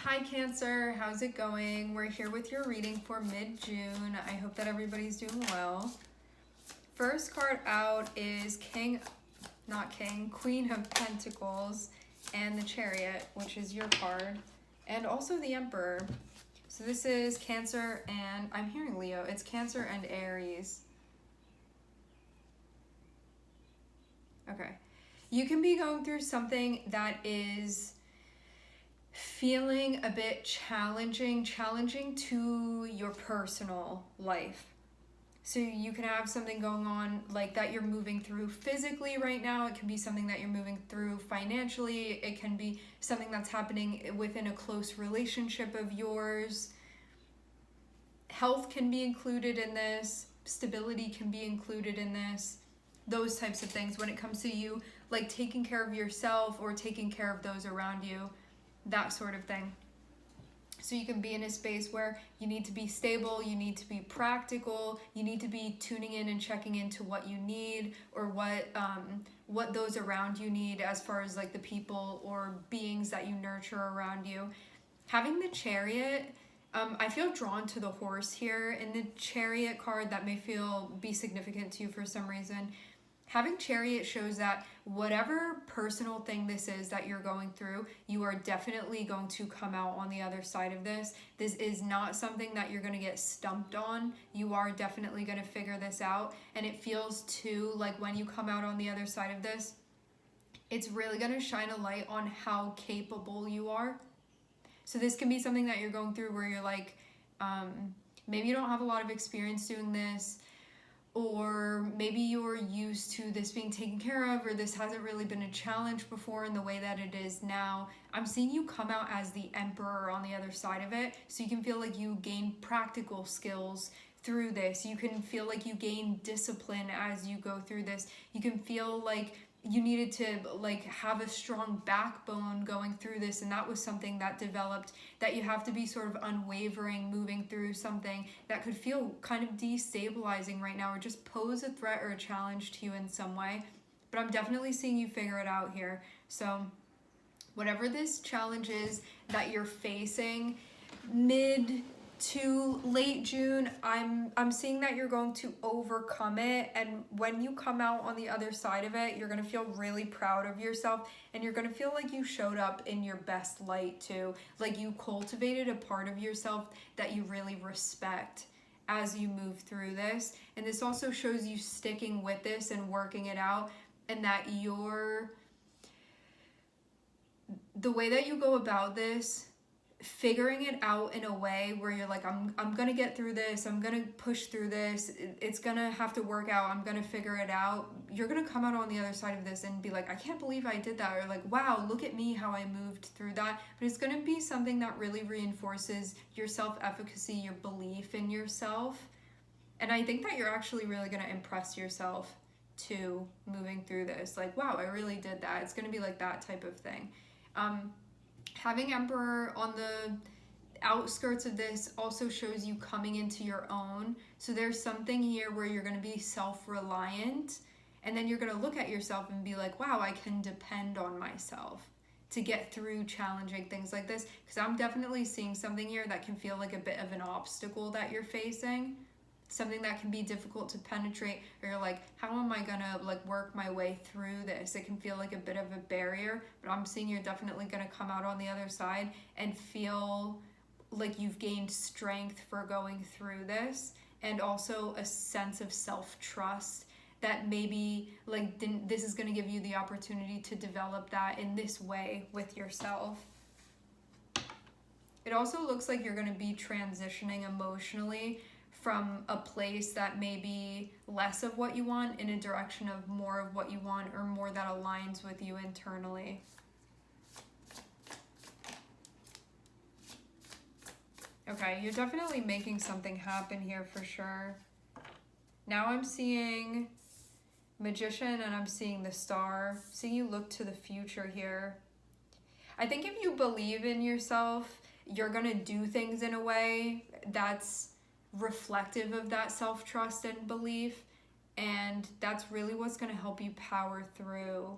Hi Cancer, how's it going? We're here with your reading for mid-June. I hope that everybody's doing well. First card out is Queen of Pentacles and the Chariot, which is your card, and also the Emperor. So this is Cancer and, I'm hearing Leo, it's Cancer and Aries. Okay. You can be going through something that is feeling a bit challenging to your personal life. So you can have something going on like that you're moving through physically right now. It can be something that you're moving through financially. It can be something that's happening within a close relationship of yours. Health can be included in this. Stability can be included in this. Those types of things when it comes to you, like taking care of yourself or taking care of those around you. That sort of thing. So you can be in a space where you need to be stable, you need to be practical, you need to be tuning in and checking into what you need or what those around you need as far as like the people or beings that you nurture around you. Having the Chariot, I feel drawn to the horse here. In the Chariot card, that may be significant to you for some reason. Having Chariot shows that whatever personal thing this is that you're going through, you are definitely going to come out on the other side of this. This is not something that you're going to get stumped on. You are definitely going to figure this out. And it feels too like when you come out on the other side of this, it's really going to shine a light on how capable you are. So this can be something that you're going through where you're like, maybe you don't have a lot of experience doing this, or maybe you're used to this being taken care of, or this hasn't really been a challenge before in the way that it is now. I'm seeing you come out as the Emperor on the other side of it, so you can feel like you gain practical skills through this. You can feel like you gain discipline as you go through this. You can feel like you needed to like have a strong backbone going through this, and that was something that developed, that you have to be sort of unwavering moving through something that could feel kind of destabilizing right now or just pose a threat or a challenge to you in some way. But I'm definitely seeing you figure it out here. So whatever this challenge is that you're facing mid to late June, I'm seeing that you're going to overcome it, and when you come out on the other side of it, you're going to feel really proud of yourself, and you're going to feel like you showed up in your best light too, like you cultivated a part of yourself that you really respect as you move through this. And this also shows you sticking with this and working it out, and that the way that you go about this, figuring it out in a way where you're like, I'm gonna get through this, I'm gonna push through this, it's gonna have to work out, I'm gonna figure it out. You're gonna come out on the other side of this and be like, I can't believe I did that, or like, wow, look at me, how I moved through that. But it's gonna be something that really reinforces your self-efficacy, your belief in yourself. And I think that you're actually really gonna impress yourself too, moving through this. Like, wow, I really did that. It's gonna be like that type of thing. Having Emperor on the outskirts of this also shows you coming into your own. So there's something here where you're going to be self-reliant, and then you're going to look at yourself and be like, wow, I can depend on myself to get through challenging things like this. Because I'm definitely seeing something here that can feel like a bit of an obstacle that you're facing. Something that can be difficult to penetrate, or you're like, how am I gonna like work my way through this? It can feel like a bit of a barrier, but I'm seeing you're definitely gonna come out on the other side and feel like you've gained strength for going through this, and also a sense of self-trust that maybe like this is gonna give you the opportunity to develop that in this way with yourself. It also looks like you're gonna be transitioning emotionally from a place that may be less of what you want in a direction of more of what you want, or more that aligns with you internally. Okay, you're definitely making something happen here for sure. Now I'm seeing Magician and I'm seeing the Star. I'm seeing you look to the future here. I think if you believe in yourself, you're gonna do things in a way that's reflective of that self-trust and belief, and that's really what's going to help you power through.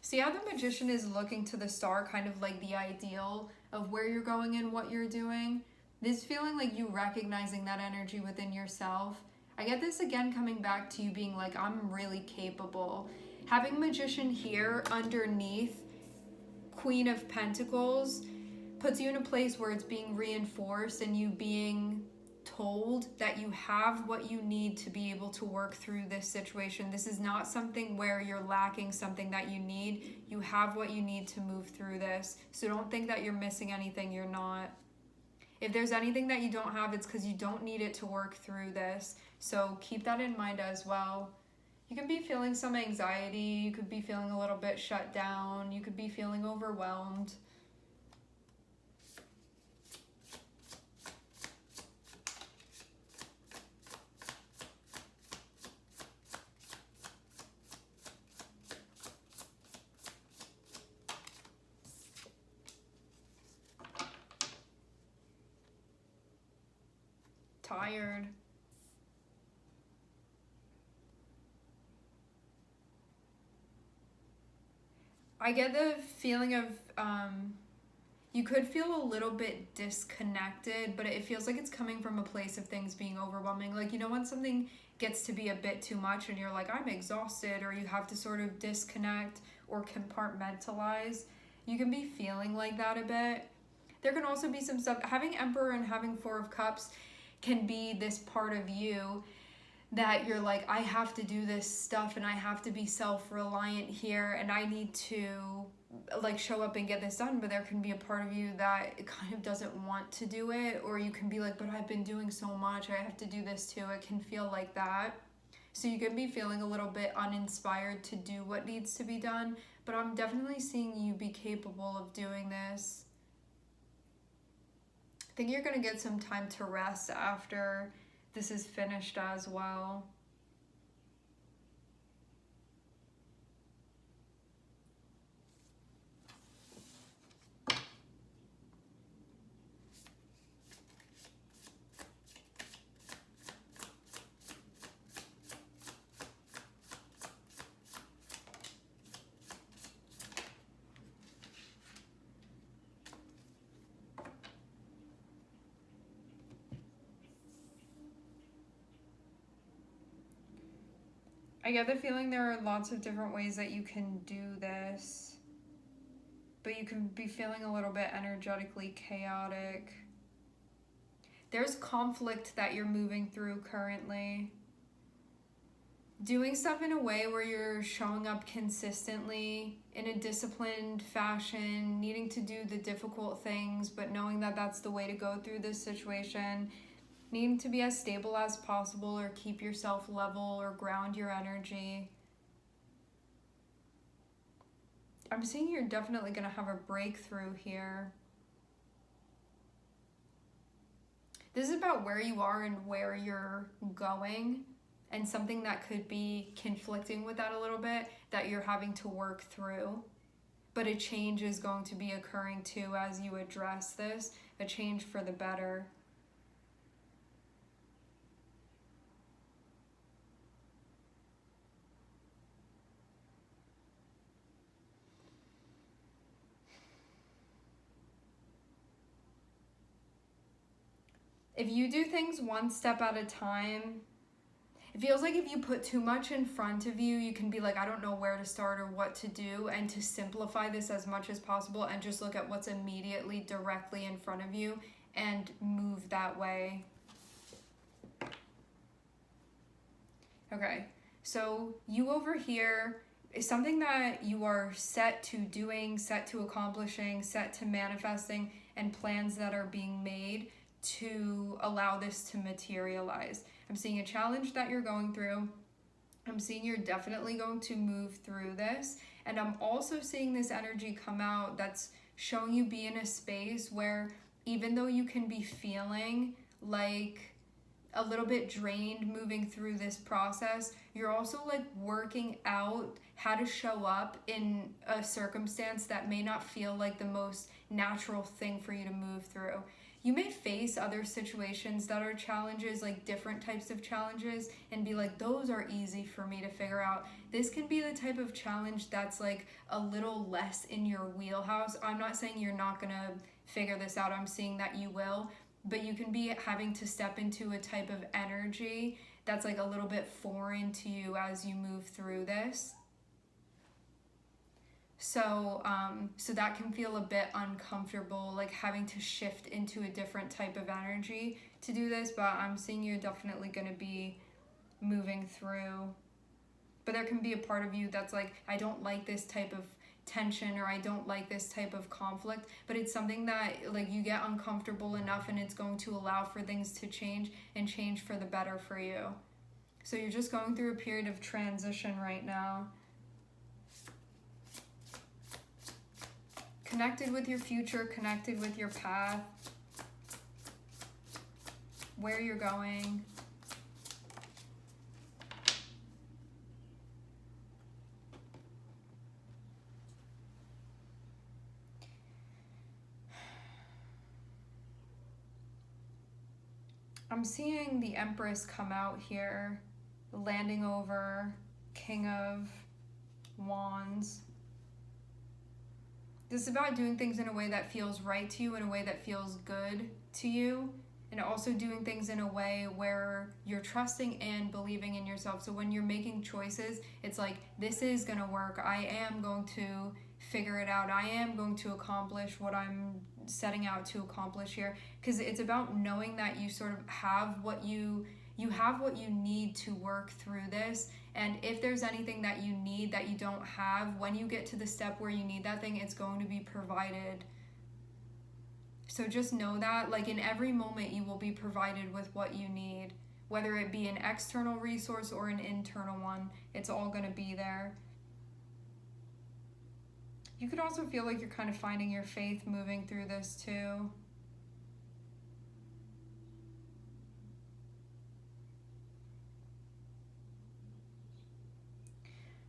See how the magician is looking to the star, kind of like the ideal of where you're going and what you're doing? This feeling like you recognizing that energy within yourself. I get this again coming back to you being like, I'm really capable. Having magician here underneath Queen of Pentacles puts you in a place where it's being reinforced and you being told that you have what you need to be able to work through this situation. This is not something where you're lacking something that you need. You have what you need to move through this. So don't think that you're missing anything. You're not. If there's anything that you don't have, it's because you don't need it to work through this. So keep that in mind as well. You can be feeling some anxiety. You could be feeling a little bit shut down. You could be feeling overwhelmed. Tired. I get the feeling of you could feel a little bit disconnected, but it feels like it's coming from a place of things being overwhelming. Like, you know, when something gets to be a bit too much and you're like, I'm exhausted, or you have to sort of disconnect or compartmentalize, you can be feeling like that a bit. There can also be some stuff, having Emperor and having Four of Cups can be this part of you that you're like, I have to do this stuff and I have to be self-reliant here and I need to like show up and get this done. But there can be a part of you that kind of doesn't want to do it, or you can be like, but I've been doing so much, I have to do this too. It can feel like that. So you can be feeling a little bit uninspired to do what needs to be done, but I'm definitely seeing you be capable of doing this. I think you're going to get some time to rest after this is finished as well. I get the feeling there are lots of different ways that you can do this, but you can be feeling a little bit energetically chaotic. There's conflict that you're moving through currently. Doing stuff in a way where you're showing up consistently in a disciplined fashion, needing to do the difficult things, but knowing that that's the way to go through this situation. Needing to be as stable as possible, or keep yourself level, or ground your energy. I'm seeing you're definitely going to have a breakthrough here. This is about where you are and where you're going, and something that could be conflicting with that a little bit that you're having to work through. But a change is going to be occurring too as you address this, a change for the better. If you do things one step at a time, it feels like if you put too much in front of you, you can be like, I don't know where to start or what to do. And to simplify this as much as possible and just look at what's immediately directly in front of you and move that way. Okay, so you over here is something that you are set to doing, set to accomplishing, set to manifesting, and plans that are being made to allow this to materialize. I'm seeing a challenge that you're going through. I'm seeing you're definitely going to move through this. And I'm also seeing this energy come out that's showing you be in a space where even though you can be feeling like a little bit drained moving through this process, you're also like working out how to show up in a circumstance that may not feel like the most natural thing for you to move through. You may face other situations that are challenges, like different types of challenges, and be like, those are easy for me to figure out. This can be the type of challenge that's like a little less in your wheelhouse. I'm not saying you're not gonna figure this out, I'm seeing that you will, but you can be having to step into a type of energy that's like a little bit foreign to you as you move through this. So that can feel a bit uncomfortable, like having to shift into a different type of energy to do this, but I'm seeing you're definitely going to be moving through. But there can be a part of you that's like, I don't like this type of tension, or I don't like this type of conflict, but it's something that like you get uncomfortable enough and it's going to allow for things to change and change for the better for you. So you're just going through a period of transition right now. Connected with your future, connected with your path, where you're going. I'm seeing the Empress come out here, landing over King of Wands. This is about doing things in a way that feels right to you, in a way that feels good to you, and also doing things in a way where you're trusting and believing in yourself. So when you're making choices, it's like, this is going to work. I am going to figure it out. I am going to accomplish what I'm setting out to accomplish here, because it's about knowing that you sort of have what you have what you need to work through this. And if there's anything that you need that you don't have, when you get to the step where you need that thing, it's going to be provided. So just know that, like, in every moment you will be provided with what you need, whether it be an external resource or an internal one, it's all going to be there. You could also feel like you're kind of finding your faith moving through this too.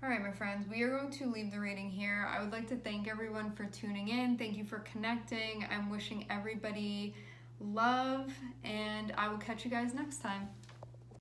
All right, my friends, we are going to leave the reading here. I would like to thank everyone for tuning in. Thank you for connecting. I'm wishing everybody love, and I will catch you guys next time.